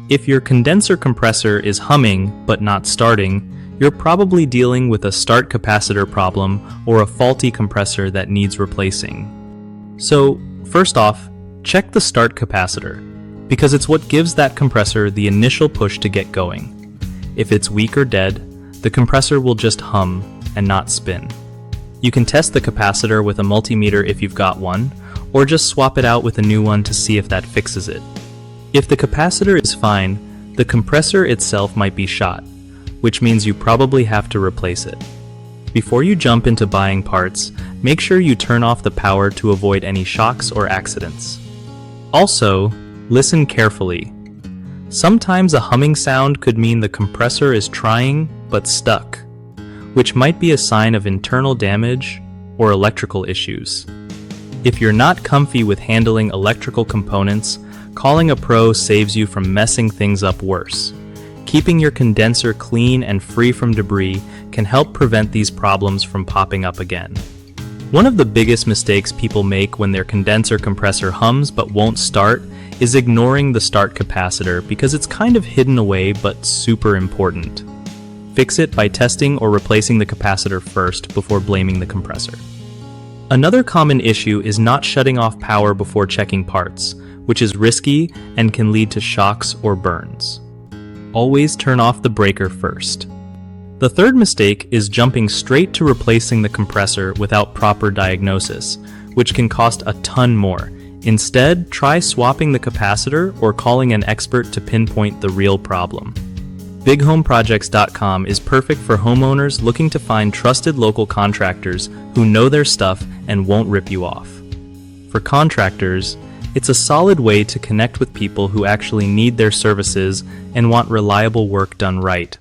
If your condenser compressor is humming but not starting, you're probably dealing with a start capacitor problem or a faulty compressor that needs replacing. So, first off, check the start capacitor, because it's what gives that compressor the initial push to get going. If it's weak or dead, the compressor will just hum and not spin. You can test the capacitor with a multimeter if you've got one, or just swap it out with a new one to see if that fixes it. If the capacitor is fine, the compressor itself might be shot, which means you probably have to replace it. Before you jump into buying parts, make sure you turn off the power to avoid any shocks or accidents. Also, listen carefully. Sometimes a humming sound could mean the compressor is trying but stuck, which might be a sign of internal damage or electrical issues. If you're not comfy with handling electrical components, calling a pro saves you from messing things up worse. Keeping your condenser clean and free from debris can help prevent these problems from popping up again. One of the biggest mistakes people make when their condenser compressor hums but won't start is ignoring the start capacitor because it's kind of hidden away but super important. Fix it by testing or replacing the capacitor first before blaming the compressor. Another common issue is not shutting off power before checking parts, which is risky and can lead to shocks or burns. Always turn off the breaker first. The third mistake is jumping straight to replacing the compressor without proper diagnosis, which can cost a ton more. Instead, try swapping the capacitor or calling an expert to pinpoint the real problem. BigHomeProjects.com is perfect for homeowners looking to find trusted local contractors who know their stuff and won't rip you off. For contractors, it's a solid way to connect with people who actually need their services and want reliable work done right.